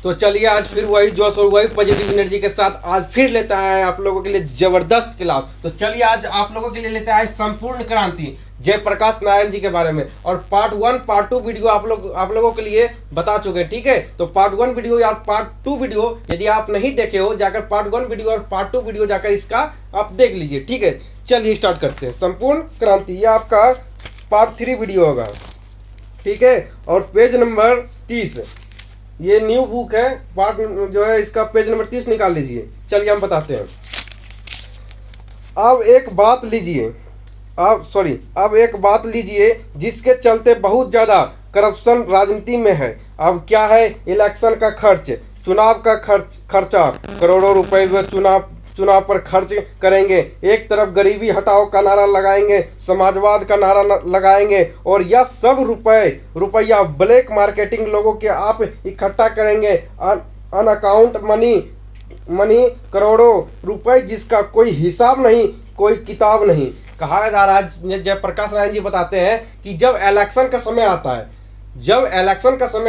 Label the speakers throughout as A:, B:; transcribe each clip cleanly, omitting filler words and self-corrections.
A: तो चलिए आज फिर वही जोश और वही पॉजिटिव एनर्जी के साथ आज फिर लेता है आप लोगों के लिए जबरदस्त क्लास। तो चलिए आज आप लोगों के लिए लेते हैं संपूर्ण क्रांति जयप्रकाश नारायण जी के बारे में। और पार्ट 1 पार्ट 2 वीडियो आप लोगों के लिए बता चुके हैं, ठीक है। तो पार्ट 1 वीडियो या पार्ट 2 वीडियो यदि आप नहीं देखे हो जाकर पार्ट 1 वीडियो और पार्ट 2 वीडियो जाकर इसका आप देख लीजिए, ठीक है। चलिए स्टार्ट करते हैं। संपूर्ण क्रांति ये आपका पार्ट 3 वीडियो होगा, ठीक है। और पेज नंबर 30 ये न्यू बुक है, पार्ट जो है इसका पेज नंबर 30 निकाल लीजिए। चलिए हम बताते हैं। अब एक बात लीजिए जिसके चलते बहुत ज़्यादा करप्शन राजनीति में है। अब क्या है? इलेक्शन का खर्च, चुनाव का खर्चा, करोड़ों रुपए चुनाव पर खर्च करेंगे। एक तरफ गरीबी हटाओ का नारा लगाएंगे, समाजवाद का नारा लगाएंगे और यह सब रुपया ब्लैक मार्केटिंग लोगों के आप इकट्ठा करेंगे। अनअकाउंट मनी करोड़ों रुपए जिसका कोई हिसाब नहीं, कोई किताब नहीं। कहा जा रहा है, जयप्रकाश नारायण जी बताते हैं कि जब इलेक्शन का समय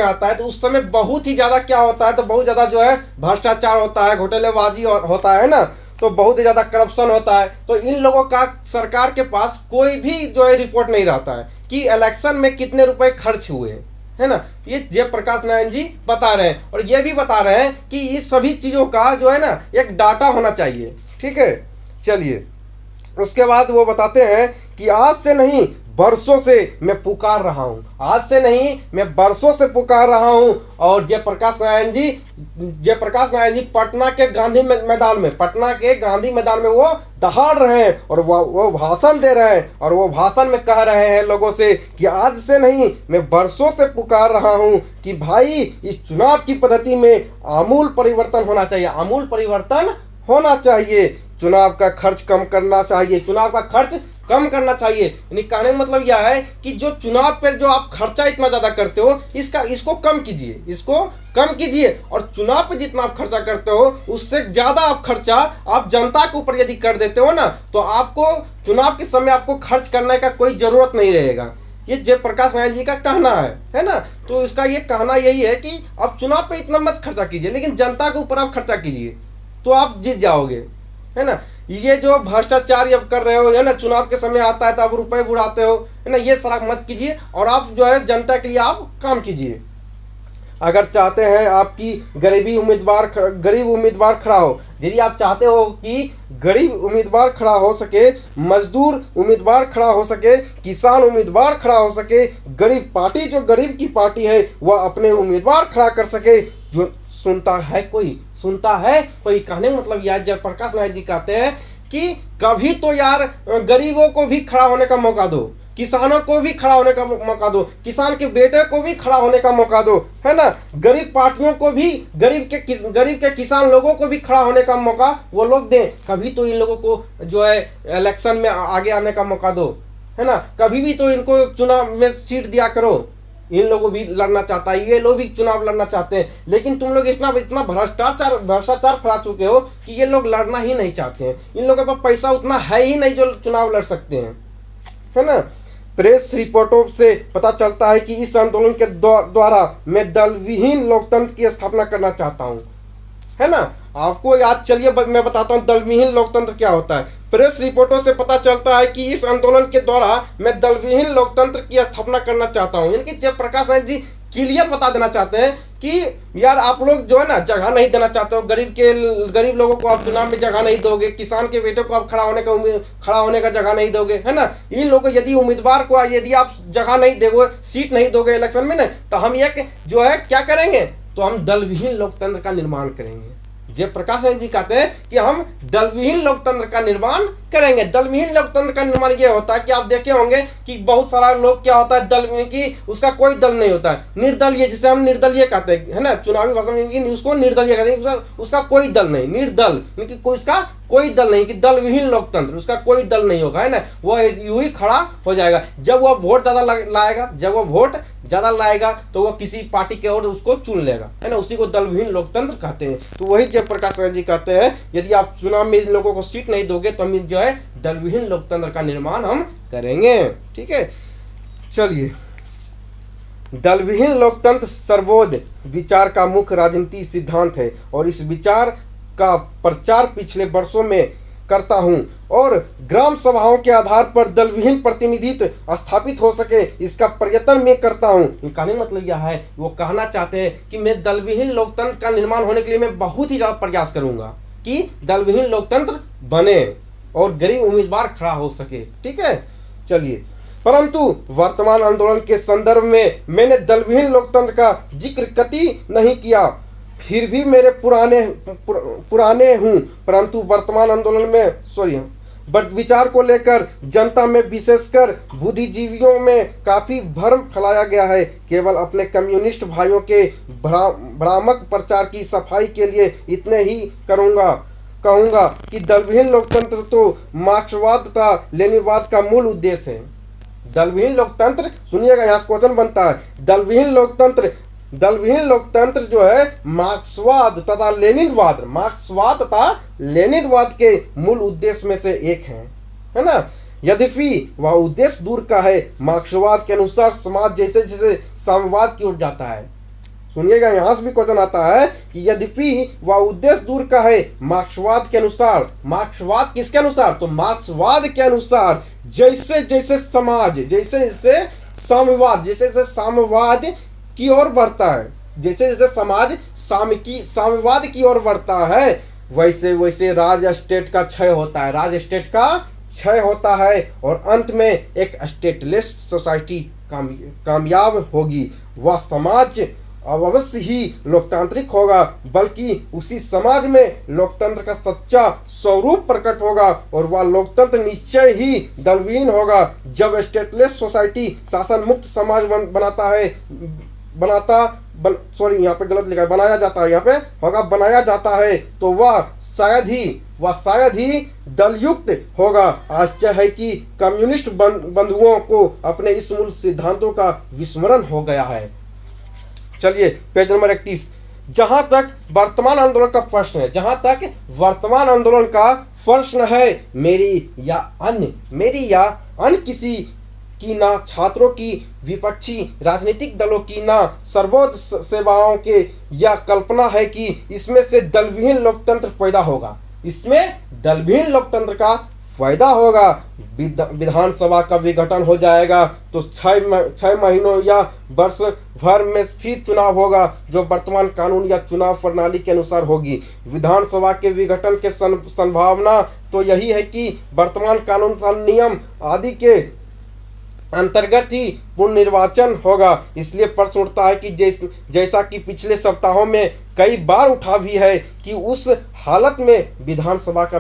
A: आता है तो उस समय बहुत ही ज़्यादा क्या होता है, तो बहुत ज़्यादा जो है भ्रष्टाचार होता है, घोटालेबाजी होता है ना, तो बहुत ही ज़्यादा करप्शन होता है। तो इन लोगों का सरकार के पास कोई भी जो है रिपोर्ट नहीं रहता है कि इलेक्शन में कितने रुपए खर्च हुए, है ना। ये जयप्रकाश नारायण जी बता रहे हैं और ये भी बता रहे हैं कि इस सभी चीज़ों का जो है ना एक डाटा होना चाहिए, ठीक है। चलिए उसके बाद वो बताते हैं कि आज से नहीं बरसों से मैं पुकार रहा हूं। और जयप्रकाश नारायण जी पटना के गांधी मैदान में वो दहाड़ रहे हैं और वो भाषण दे रहे हैं और वो भाषण में कह रहे हैं लोगों से कि आज से नहीं मैं बरसों से पुकार रहा हूं कि भाई इस चुनाव की पद्धति में आमूल परिवर्तन होना चाहिए। चुनाव का खर्च कम करना चाहिए। यानी कहने का मतलब यह है कि जो चुनाव पर जो आप खर्चा इतना ज्यादा करते हो इसको कम कीजिए। और चुनाव पे जितना आप खर्चा करते हो उससे ज्यादा आप खर्चा आप जनता के ऊपर यदि कर देते हो ना, तो आपको चुनाव के समय आपको खर्च करने का कोई जरूरत नहीं रहेगा। ये जयप्रकाश नारायण जी का कहना है ना। तो इसका ये कहना यही है कि आप चुनाव पे इतना मत खर्चा कीजिए, लेकिन जनता के ऊपर आप खर्चा कीजिए तो आप जीत जाओगे, है ना। ये जो भ्रष्टाचार अब कर रहे हो, है ना, चुनाव के समय आता है तो आप रुपए बुढ़ाते हो, है ना, ये सारा मत कीजिए और आप जो है जनता के लिए आप काम कीजिए। अगर चाहते हैं आपकी गरीब उम्मीदवार खड़ा हो, यदि आप चाहते हो कि गरीब उम्मीदवार खड़ा हो सके, मजदूर उम्मीदवार खड़ा हो सके, किसान उम्मीदवार खड़ा हो सके, गरीब की पार्टी है वह अपने उम्मीदवार खड़ा कर सके। जो सुनता है कोई। कहने का मतलब यह जयप्रकाश नारायण जी कहते हैं कि कभी तो यार गरीबों को भी खड़ा होने का मौका दो, किसानों को भी खड़ा होने का मौका दो, किसान के बेटे को भी खड़ा होने का मौका दो, है ना। गरीब पार्टियों को भी, गरीब के किसान लोगों को भी खड़ा होने का मौका वो लोग दें। कभी तो इन लोगों को जो है इलेक्शन में आगे आने का मौका दो, है ना। कभी भी तो इनको चुनाव में सीट दिया करो। इन लोगों भी लड़ना चाहता है, ये लोग भी चुनाव लड़ना चाहते हैं, लेकिन तुम लोग इतना भ्रष्टाचार फैला चुके हो कि ये लोग लड़ना ही नहीं चाहते हैं। इन लोगों के पास पैसा उतना है ही नहीं जो चुनाव लड़ सकते हैं, है ना। प्रेस रिपोर्टों से पता चलता है कि इस आंदोलन के द्वारा मैं दलविहीन लोकतंत्र की स्थापना करना चाहता हूँ, है ना। आपको याद, चलिए मैं बताता हूँ दलविहीन लोकतंत्र क्या होता है। प्रेस रिपोर्टों से पता चलता है कि इस आंदोलन के द्वारा मैं दलविहीन लोकतंत्र की स्थापना करना चाहता हूँ। यानी कि जयप्रकाश नारायण जी क्लियर बता देना चाहते हैं कि यार आप लोग जो है ना जगह नहीं देना चाहते हो, गरीब लोगों को आप चुनाव में जगह नहीं दोगे, किसान के बेटे को आप खड़ा होने का जगह नहीं दोगे, है ना। इन लोगों यदि उम्मीदवार को यदि आप जगह नहीं दोगे, सीट नहीं दोगे इलेक्शन में ना, तो हम एक जो है क्या करेंगे, तो हम दलविहीन लोकतंत्र का निर्माण करेंगे। जयप्रकाश नारायण जी कहते हैं कि हम दलविहीन लोकतंत्र का निर्माण करेंगे। दलविहीन लोकतंत्र का निर्माण ये होता है कि आप देखे होंगे कि बहुत सारा लोग क्या होता है दल में कि उसका कोई दल नहीं होता है, निर्दलीय, जिसे हम निर्दलीय कहते हैं, है ना। चुनावी भाषा में उसको निर्दलीय कहते हैं, उसका कोई दल नहीं, निर्दल, उसका कोई दल नहीं, कि दलविहीन लोकतंत्र, उसका कोई दल नहीं होगा, है ना। वो यूं ही खड़ा हो जाएगा। जब वह वोट ज्यादा लाएगा तो वो किसी पार्टी के और उसको चुन लेगा, है ना। उसी को दलविहीन लोकतंत्र कहते हैं। तो वही जयप्रकाश नारायण जी कहते हैं यदि आप चुनाव में इन लोगों को सीट नहीं दोगे तो हम जो है दलविहीन लोकतंत्र का निर्माण हम करेंगे, ठीक है। चलिए दलविहीन लोकतंत्र सर्वोदय विचार का मुख्य राजनीति सिद्धांत है और इस विचार का प्रचार पिछले वर्षों में करता हूं और ग्राम सभाओं के आधार पर दलविहीन प्रतिनिधित्व स्थापित हो सके इसका प्रयत्न मैं करता हूं। इनका नहीं मतलब यह है, वो कहना चाहते हैं कि मैं दलविहीन लोकतंत्र का निर्माण होने के लिए मैं बहुत ही ज्यादा प्रयास करूंगा कि दलविहीन लोकतंत्र बने और गरीब उम्मीदवार खड़ा हो सके। ठीक है, चलिए, परंतु वर्तमान आंदोलन के संदर्भ में मैंने दलविहीन लोकतंत्र का जिक्र कतई नहीं किया। फिर भी मेरे पुराने हूं, परंतु वर्तमान आंदोलन में विचार को लेकर जनता में विशेषकर बुद्धिजीवियों में काफी भ्रम फैलाया गया है। केवल अपने कम्युनिस्ट भाइयों के भ्रामक प्रचार की सफाई के लिए इतने ही कहूंगा कि दलविहीन लोकतंत्र तो मार्क्सवाद तथा लेनिनवाद का मूल उद्देश्य है। दलविहीन लोकतंत्र, सुनिएगा, यहाँ क्वेश्चन बनता है, दलविहीन लोकतंत्र जो है मार्क्सवाद तथा लेनिनवाद के मूल उद्देश्य में से एक है ना। यद्यपि वह उद्देश्य दूर का है। मार्क्सवाद के अनुसार समाज जैसे जैसे साम्यवाद की ओर जाता है, सुनिएगा, यहां से भी क्वेश्चन आता है कि यद्यपि वह उद्देश्य दूर का है मार्क्सवाद के अनुसार। मार्क्सवाद किसके अनुसार? तो मार्क्सवाद के अनुसार जैसे जैसे समाज साम्यवाद की ओर बढ़ता है, जैसे जैसे समाज साम्यवाद की ओर बढ़ता है, वैसे वैसे राज स्टेट का क्षय होता है और अंत में एक स्टेटलेस सोसाइटी कामयाब होगी। वह समाज अब अवश्य ही लोकतांत्रिक होगा, बल्कि उसी समाज में लोकतंत्र का सच्चा स्वरूप प्रकट होगा और वह लोकतंत्र निश्चय ही दलविहीन होगा। जब स्टेटलेस सोसाइटी शासन मुक्त समाज बनाया जाता है तो वह शायद ही दलयुक्त होगा। आश्चर्य है कि कम्युनिस्ट बंधुओं को अपने इस मूल सिद्धांतों का विस्मरण हो गया है। चलिए, पेज नंबर 31। जहां तक वर्तमान आंदोलन का प्रश्न है, मेरी या अन्य किसी की, ना छात्रों की, विपक्षी राजनीतिक दलों की, ना सर्वोदय सेवाओं के, यह कल्पना है कि इसमें से दलविहीन लोकतंत्र पैदा होगा। इसमें दलविहीन लोकतंत्र का फायदा होगा। विधानसभा का विघटन हो जाएगा तो 6 महीनों या वर्ष भर में फिर चुनाव होगा, जो वर्तमान कानून या चुनाव प्रणाली के अनुसार होगी। विधानसभा के विघटन के संभावना तो यही है कि वर्तमान कानून का नियम आदि के अंतर्गत ही पुनर्निर्वाचन होगा। इसलिए प्रश्न उठता है कि जैसा कि पिछले सप्ताहों में कई बार उठा भी है कि उस हालत में विधानसभा के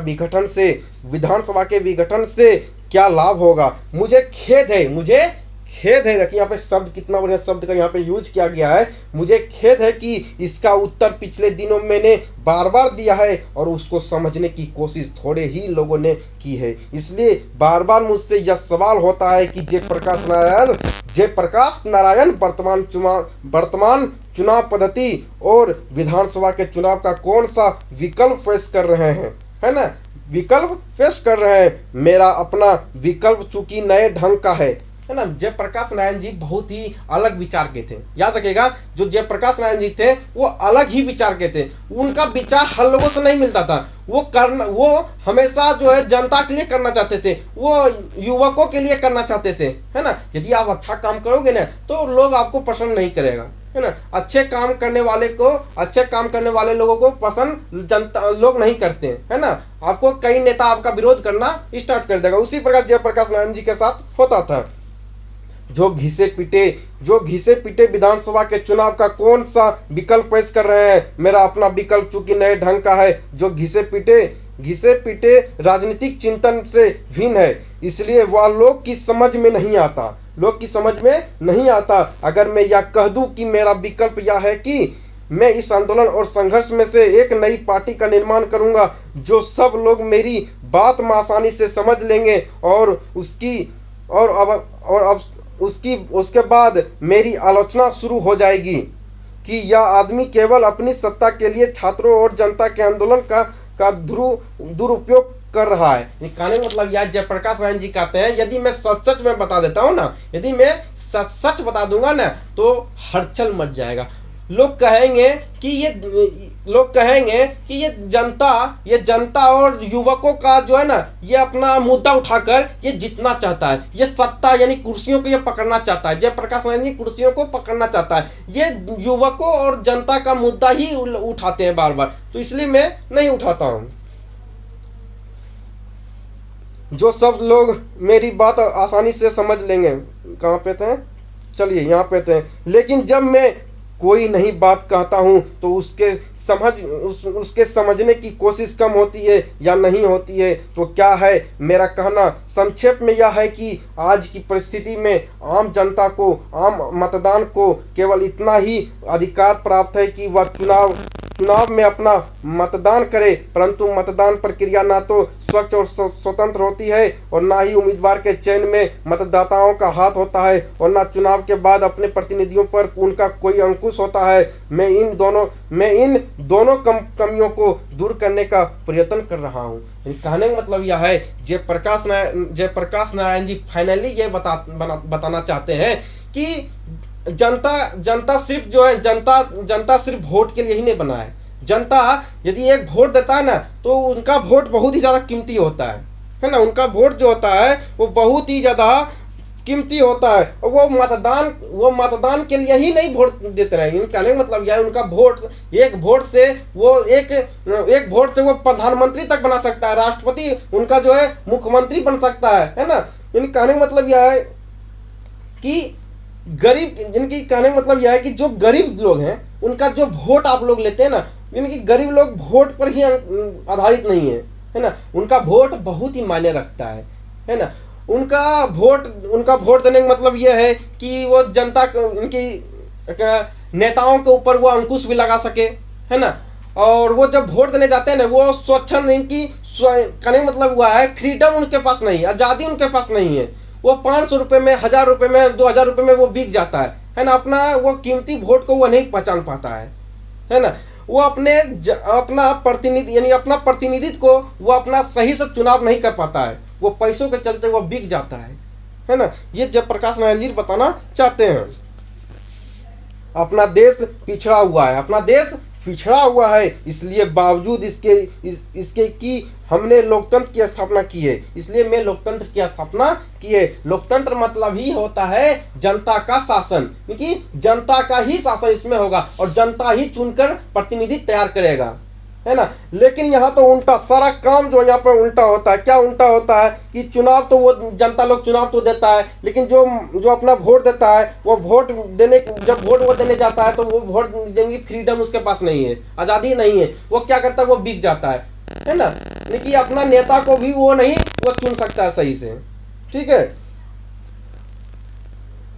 A: विघटन से क्या लाभ होगा। मुझे खेद है, देखिए यहाँ पे शब्द, कितना बढ़िया शब्द का यहाँ पे यूज किया गया है। मुझे खेद है कि इसका उत्तर पिछले दिनों मैंने बार बार दिया है और उसको समझने की कोशिश थोड़े ही लोगों ने की है। इसलिए बार बार मुझसे यह सवाल होता है कि जयप्रकाश नारायण वर्तमान चुनाव पद्धति और विधानसभा के चुनाव का कौन सा विकल्प पेश कर रहे हैं, है ना, विकल्प पेश कर रहे हैं। मेरा अपना विकल्प चूंकि नए ढंग का है ना। जयप्रकाश नारायण जी बहुत ही अलग विचार के थे, याद रखिएगा, जो जयप्रकाश नारायण जी थे वो अलग ही विचार के थे। उनका विचार हर लोगों से नहीं मिलता था। वो हमेशा जो है जनता के लिए करना चाहते थे, वो युवकों के लिए करना चाहते थे, है ना। यदि आप अच्छा काम करोगे ना तो लोग आपको पसंद नहीं करेगा, है ना। अच्छे काम करने वाले लोगों को पसंद जनता लोग नहीं करते हैं, है ना। आपको कई नेता आपका विरोध करना स्टार्ट कर देगा। उसी प्रकार जयप्रकाश नारायण जी के साथ होता था। जो घिसे पीटे विधानसभा के चुनाव का कौन सा विकल्प पेश कर रहे हैं। मेरा अपना विकल्प चूंकि नए ढंग का है, जो घिसे पीटे राजनीतिक चिंतन से भिन्न है, इसलिए वह लोग की समझ में नहीं आता। अगर मैं यह कह दूं कि मेरा विकल्प यह है कि मैं इस आंदोलन और संघर्ष में से एक नई पार्टी का निर्माण करूंगा, जो सब लोग मेरी बात में आसानी से समझ लेंगे और उसके बाद मेरी आलोचना शुरू हो जाएगी कि यह आदमी केवल अपनी सत्ता के लिए छात्रों और जनता के आंदोलन का दुरुपयोग कर रहा है। कहने का मतलब यह जयप्रकाश नारायण जी कहते हैं यदि मैं सच सच में बता देता हूँ ना, यदि मैं सच सच बता दूंगा ना तो हलचल मच जाएगा। लोग कहेंगे कि ये जनता और युवकों का जो है ना, ये अपना मुद्दा उठाकर ये जीतना चाहता है, ये सत्ता यानी कुर्सियों को ये पकड़ना चाहता है। जयप्रकाश नारायण जी कुर्सियों को पकड़ना चाहता है, ये युवकों और जनता का मुद्दा ही उठाते हैं बार बार, तो इसलिए मैं नहीं उठाता हूं। जो सब लोग मेरी बात आसानी से समझ लेंगे। कहाँ पे थे, चलिए यहाँ पे थे। लेकिन जब मैं कोई नहीं बात कहता हूँ तो उसके समझने की कोशिश कम होती है या नहीं होती है। तो क्या है मेरा कहना संक्षेप में यह है कि आज की परिस्थिति में आम जनता को, आम मतदान को केवल इतना ही अधिकार प्राप्त है कि वह चुनाव में अपना मतदान करे, परंतु मतदान प्रक्रिया ना तो स्वच्छ और स्वतंत्र होती है और ना ही उम्मीदवार के चयन में मतदाताओं का हाथ होता है और ना चुनाव के बाद अपने प्रतिनिधियों पर उनका कोई अंकुश होता है। मैं इन दोनों कमियों को दूर करने का प्रयत्न कर रहा हूँ। कहने का मतलब यह है जयप्रकाश नारायण जी फाइनली ये बताना चाहते हैं कि जनता सिर्फ जो है जनता सिर्फ वोट के लिए ही नहीं बना है। जनता यदि एक वोट देता है ना तो उनका वोट बहुत ही ज़्यादा कीमती होता है ना। उनका वोट जो होता है वो बहुत ही ज़्यादा कीमती होता है और वो मतदान के लिए ही नहीं वोट देते हैं। कहने का मतलब यह है उनका वोट, एक वोट से वो प्रधानमंत्री तक बना सकता है, राष्ट्रपति उनका जो है मुख्यमंत्री बन सकता है ना। कहने का मतलब यह है कि जिनकी कहने का मतलब यह है कि जो गरीब लोग हैं उनका जो वोट आप लोग लेते हैं ना, इनकी गरीब लोग वोट पर ही आधारित नहीं है ना। उनका वोट बहुत ही मायने रखता है ना। उनका वोट देने का मतलब यह है कि वो जनता उनकी नेताओं के ऊपर वो अंकुश भी लगा सके, है ना। और वो जब वोट देने जाते हैं ना वो स्वच्छंद, इनकी कहने का मतलब हुआ है फ्रीडम उनके पास नहीं है, आज़ादी उनके पास नहीं है। वो 500 रुपये में, 1000 रुपये में, 2000 रुपये में वो बिक जाता है ना। अपना वो कीमती वोट को वो नहीं पहचान पाता है ना। वो अपना प्रतिनिधि यानी अपना प्रतिनिधित्व को वो अपना सही से चुनाव नहीं कर पाता है, वो पैसों के चलते वो बिक जाता है ना। ये जयप्रकाश नारायण जी बताना चाहते हैं। अपना देश पिछड़ा हुआ है, इसलिए बावजूद इसके कि हमने लोकतंत्र की स्थापना की है, इसलिए मैं लोकतंत्र की स्थापना की है। लोकतंत्र मतलब ही होता है जनता का शासन, क्योंकि जनता का ही शासन इसमें होगा और जनता ही चुनकर प्रतिनिधि तैयार करेगा, है ना। लेकिन यहाँ तो उल्टा सारा काम जो यहाँ पे उल्टा होता है। क्या उल्टा होता है कि चुनाव तो वो जनता लोग चुनाव तो देता है, लेकिन जो अपना वोट देता है वो जब वोट वो देने जाता है तो वो वोट देने की फ्रीडम उसके पास नहीं है, आज़ादी नहीं है। वो क्या करता है, वो बिक जाता है ना। लेकिन अपना नेता को भी वो चुन सकता है सही से, ठीक है।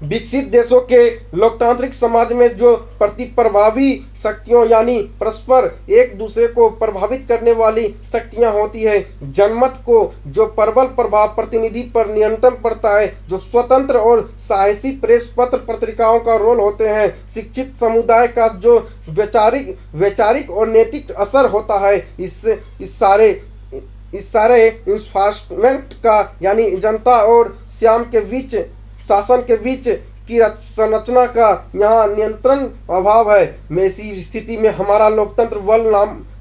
A: विकसित देशों के लोकतांत्रिक समाज में जो प्रतिप्रभावी शक्तियों यानी परस्पर एक दूसरे को प्रभावित करने वाली शक्तियां होती है, जनमत को जो प्रबल प्रभाव प्रतिनिधि पर नियंत्रण पड़ता है, जो स्वतंत्र और साहसी प्रेस पत्र पत्रिकाओं का रोल होते हैं, शिक्षित समुदाय का जो वैचारिक और नैतिक असर होता है, इस सारे इंफ्रास्ट्रक्चर का यानी जनता और शासन के बीच की संरचना का यहाँ नियंत्रण अभाव है। में ऐसी स्थिति में हमारा लोकतंत्र बल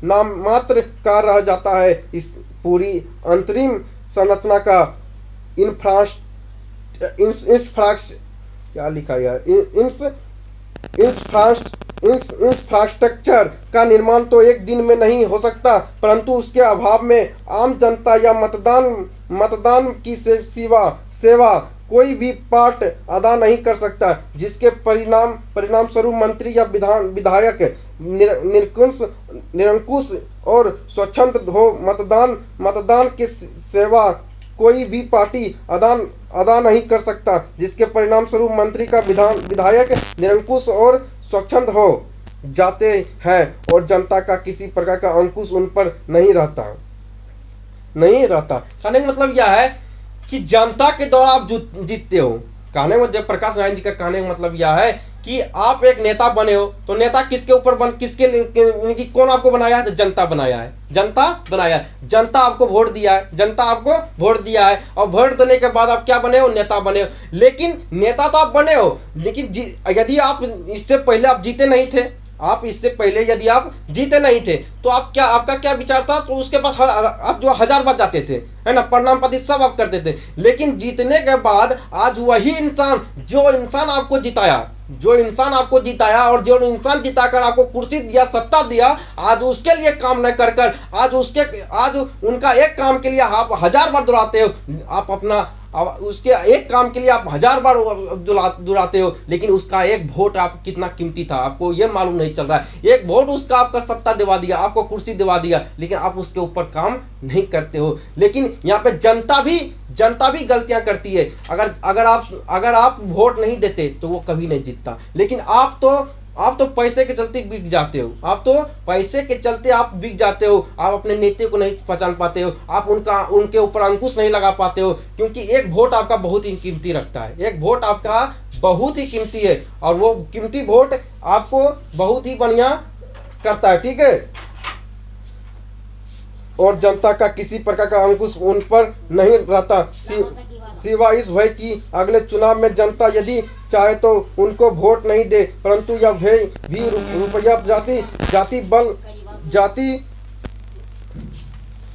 A: नाम मात्र का रह जाता है। इस पूरी अंतरिम संरचना का इंफ्रास्ट्रक्चर का निर्माण तो एक दिन में नहीं हो सकता, परंतु उसके अभाव में आम जनता या मतदान की सेवा कोई भी पार्ट अदा नहीं कर सकता, जिसके परिणाम स्वरूप मंत्री या विधायक निरंकुश और स्वच्छंद हो। मतदान की सेवा कोई भी पार्टी अदा नहीं कर सकता, जिसके परिणाम स्वरूप मंत्री का विधायक निरंकुश और स्वच्छंद हो जाते हैं और जनता का किसी प्रकार का अंकुश उन पर नहीं रहता। कहने का मतलब यह है कि जनता के द्वारा आप जीतते हो। कहने में जयप्रकाश नारायण जी का कहने का मतलब यह है कि आप एक नेता बने हो, तो नेता किसके ऊपर कि कौन आपको बनाया है? तो जनता बनाया है, जनता बनाया है, जनता आपको वोट दिया है, जनता आपको वोट दिया है, और वोट देने के बाद आप क्या बने हो? नेता बने हो। लेकिन नेता तो आप बने हो, लेकिन यदि आप इससे पहले आप जीते नहीं थे, आप इससे पहले यदि आप जीते नहीं थे, तो आपका क्या विचार था? तो उसके पास आप जो 1000 बार जाते थे, है ना, प्रणाम पाती सब आप करते थे। लेकिन जीतने के बाद आज वही इंसान, जो इंसान आपको जिताया और जो इंसान जिताकर आपको कुर्सी दिया, सत्ता दिया, आज उसके लिए काम न कर आज उनका एक काम के लिए आप 1000 बार दोहराते हो। आप अपना उसके एक काम के लिए आप 1000 बार दोहराते हो, लेकिन उसका एक वोट आप कितना कीमती था आपको ये मालूम नहीं चल रहा है। एक वोट उसका आपका सत्ता दिवा दिया, आपको कुर्सी दिवा दिया, लेकिन आप उसके ऊपर काम नहीं करते हो। लेकिन यहाँ पे जनता भी गलतियां करती है। अगर आप वोट नहीं देते तो वो कभी नहीं जीतता। लेकिन आप तो पैसे के चलते बिक जाते हो, आप बिक जाते हो। आप अपने नेता को नहीं पहचान पाते हो, आप उनके ऊपर अंकुश नहीं लगा पाते हो, क्योंकि एक वोट आपका बहुत ही कीमती रखता है, एक वोट आपका बहुत ही कीमती है, और वो कीमती वोट आपको बहुत ही बढ़िया करता है, ठीक है। और जनता का किसी प्रकार का अंकुश उन पर नहीं रहता, सिवाय इस भय कि अगले चुनाव में जनता यदि चाहे तो उनको वोट नहीं दे, परंतु यह भय भी रुपया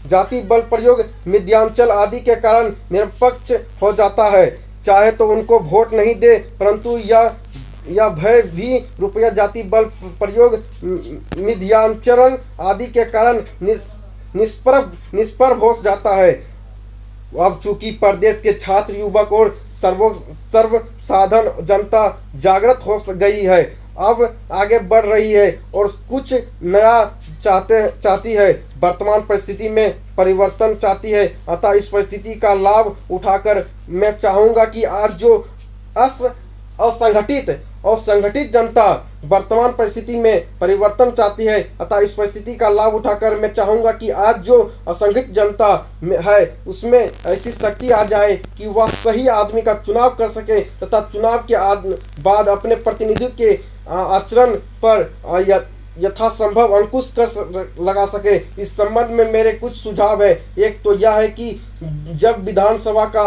A: जाति बल प्रयोग मध्यांचल आदि के कारण निरपेक्ष हो जाता है। चाहे तो उनको वोट नहीं दे, परंतु यह भय भी रुपया जाति बल प्रयोग मध्यांचरण आदि के कारण निष्प्रभ हो जाता है। अब चूंकि प्रदेश के छात्र, युवक और सर्वसाधारण जनता जागृत हो गई है, अब आगे बढ़ रही है और कुछ नया चाहती है, वर्तमान परिस्थिति में परिवर्तन चाहती है। अतः इस परिस्थिति का लाभ उठाकर मैं चाहूँगा कि आज जो असंगठित जनता वर्तमान परिस्थिति में परिवर्तन चाहती है, अतः इस परिस्थिति का लाभ उठाकर मैं चाहूँगा कि आज जो असंगठित जनता है उसमें ऐसी शक्ति आ जाए कि वह सही आदमी का चुनाव कर सके तथा चुनाव के बाद अपने प्रतिनिधि के आचरण पर यथासंभव अंकुश लगा सके। इस संबंध में मेरे कुछ सुझाव है। एक तो यह है कि जब विधानसभा का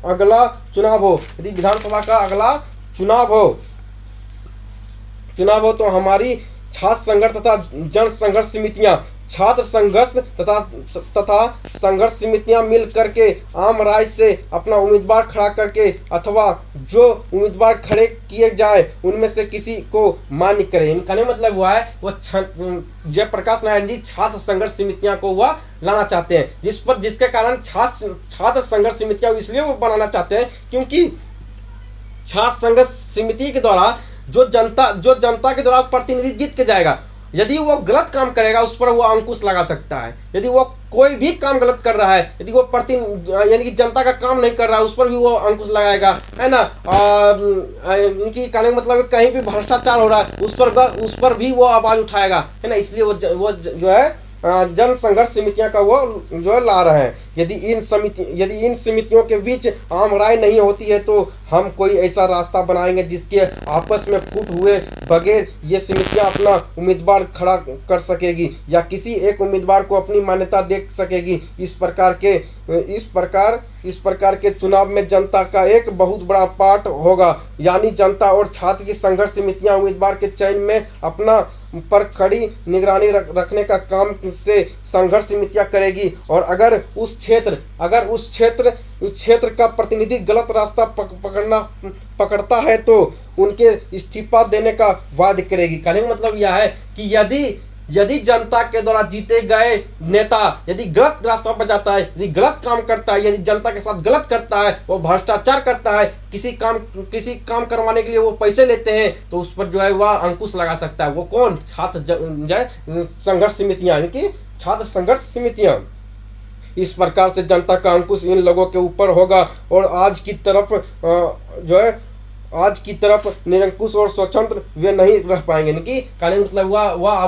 A: अगला चुनाव हो, यदि विधानसभा का अगला चुनाव हो तो हमारी छात्र संघर्ष तथा जन संघर्ष समितियां, छात्र संघर्ष तथा संघर्ष समितियां मिल करके आम राय से अपना उम्मीदवार खड़ा करके अथवा जो उम्मीदवार खड़े किए जाए उनमें से किसी को मान्य करें। इनका नहीं मतलब हुआ है वो जयप्रकाश नारायण जी छात्र संघर्ष समितियां को वह लाना चाहते हैं, जिसके कारण छात्र संघर्ष समितियां इसलिए वो बनाना चाहते हैं क्योंकि छात्र संघर्ष समिति के द्वारा जो जनता के द्वारा प्रतिनिधि जीत के जाएगा, यदि वो गलत काम करेगा उस पर वो अंकुश लगा सकता है। यदि वो कोई भी काम गलत कर रहा है, यदि वो यानी कि जनता का काम नहीं कर रहा है, उस पर भी वो अंकुश लगाएगा, है ना। इनकी कहने का मतलब कहीं भी भ्रष्टाचार हो रहा है उस पर भी वो आवाज उठाएगा, है ना। इसलिए वो जो है जन संघर्ष समितियां का वो जो ला रहे हैं। यदि इन समितियों के बीच आम राय नहीं होती है तो हम कोई ऐसा रास्ता बनाएंगे जिसके आपस में फूट हुए बगैर ये समितियां अपना उम्मीदवार खड़ा कर सकेगी या किसी एक उम्मीदवार को अपनी मान्यता दे सकेगी। इस प्रकार के चुनाव में जनता का एक बहुत बड़ा पार्ट होगा, यानी जनता और छात्र की संघर्ष समितियां उम्मीदवार के चयन में अपना पर कड़ी निगरानी रखने का काम से संघर्ष समितियां करेगी। और अगर उस क्षेत्र का प्रतिनिधि गलत रास्ता पकड़ता है तो उनके इस्तीफा देने का वादा करेगी। कहने का मतलब यह है कि यदि जनता के द्वारा जीते गए नेता यदि गलत रास्ता पर जाता है, यदि गलत काम करता है, यदि जनता के साथ गलत करता है, वो भ्रष्टाचार करता है, किसी काम करवाने के लिए वो पैसे लेते हैं, तो उस पर जो है वह अंकुश लगा सकता है। वो कौन? छात्र संघर्ष समितियां, यानी छात्र संघर्ष समितियां। इस प्रकार से जनता का अंकुश इन लोगों के ऊपर होगा और आज की तरफ निरंकुश और स्वतंत्र वे नहीं रह पाएंगे। यानी कहने मतलब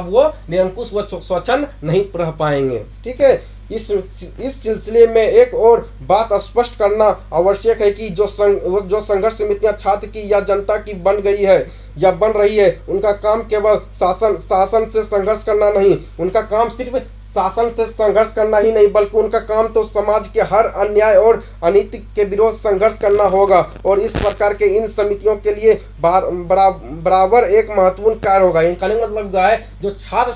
A: वो निरंकुश व स्वतंत्र नहीं रह पाएंगे, ठीक है। इस सिलसिले में एक और बात स्पष्ट करना आवश्यक है कि जो संघर्ष समितियां छात्र की या जनता की बन गई है या बन रही है, उनका काम केवल शासन से संघर्ष करना नहीं, उनका काम सिर्फ शासन से संघर्ष करना ही नहीं, बल्कि उनका काम तो समाज के हर अन्याय और अनीति के विरोध संघर्ष करना होगा। और इस प्रकार के इन समितियों के लिए बराबर एक महत्वपूर्ण कार्य होगा। इनका मतलब क्या है, जो छात्र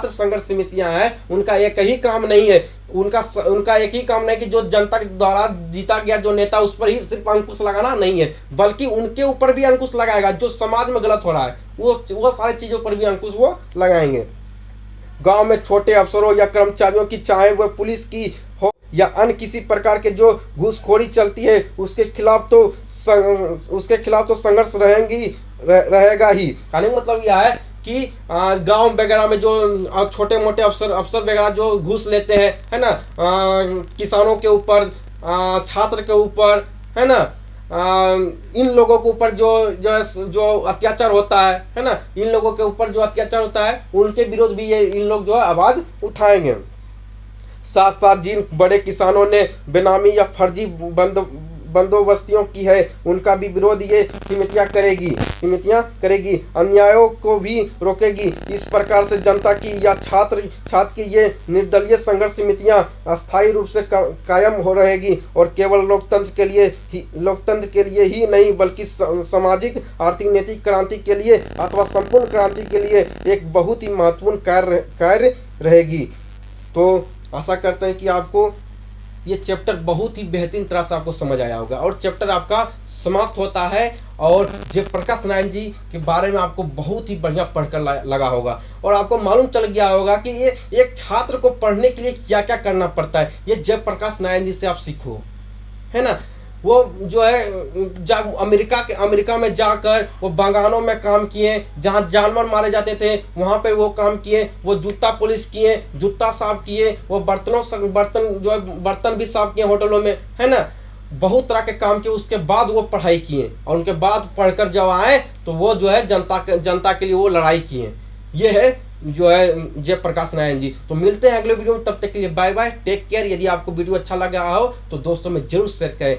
A: संघर्ष समितियां हैं, उनका एक ही काम नहीं है, उनका एक ही काम नहीं कि जो जनता के द्वारा जीता गया जो नेता उस पर ही सिर्फ अंकुश लगाना नहीं है, बल्कि उनके ऊपर भी अंकुश लगाएगा। जो समाज में गलत हो रहा है वो सारी चीजों पर भी अंकुश वो लगाएंगे। गांव में छोटे अफसरों या कर्मचारियों की, चाहे वह पुलिस की हो या अन्य किसी प्रकार के जो घूसखोरी चलती है, उसके खिलाफ तो संघर्ष रहेगा ही। कहने का मतलब यह है कि गांव वगैरह में जो छोटे मोटे अफसर वगैरह जो घूस लेते हैं, है ना, किसानों के ऊपर, छात्र के ऊपर, है ना, इन लोगों के ऊपर जो अत्याचार होता है ना, इन लोगों के ऊपर जो अत्याचार होता है, उनके विरोध भी ये इन लोग जो है आवाज उठाएंगे। साथ साथ जिन बड़े किसानों ने बेनामी या फर्जी बंदोबस्तियों की है, उनका भी विरोध ये समितियां करेगी, अन्यायों को भी रोकेगी। इस प्रकार से जनता की या छात्र की ये निर्दलीय संघर्ष समितियां अस्थायी रूप से कायम हो रहेगी और केवल लोकतंत्र के लिए ही नहीं, बल्कि सामाजिक, आर्थिक, नैतिक क्रांति के लिए अथवा संपूर्ण क्रांति के लिए एक बहुत ही महत्वपूर्ण कार्य रहेगी। तो आशा करते हैं कि आपको ये चैप्टर बहुत ही बेहतरीन तरह से आपको समझ आया होगा और चैप्टर आपका समाप्त होता है। और जयप्रकाश नारायण जी के बारे में आपको बहुत ही बढ़िया पढ़कर लगा होगा और आपको मालूम चल गया होगा कि ये एक छात्र को पढ़ने के लिए क्या क्या करना पड़ता है। ये जयप्रकाश नारायण जी से आप सीखो, है ना। वो जो है अमेरिका में जाकर वो बागानों में काम किए, जहाँ जानवर मारे जाते थे वहाँ पे वो काम किए, वो जूता पॉलिश किए, जूता साफ किए, वो बर्तन भी साफ किए होटलों में, है ना। बहुत तरह के काम किए, उसके बाद वो पढ़ाई किए और उनके बाद पढ़कर जब आए तो वो जो है जनता के लिए वो लड़ाई किए। ये है जो है जयप्रकाश नारायण जी। तो मिलते हैं अगले वीडियो में, तब तक के लिए बाय बाय, टेक केयर। यदि आपको वीडियो अच्छा लगा हो तो दोस्तों में जरूर शेयर करें।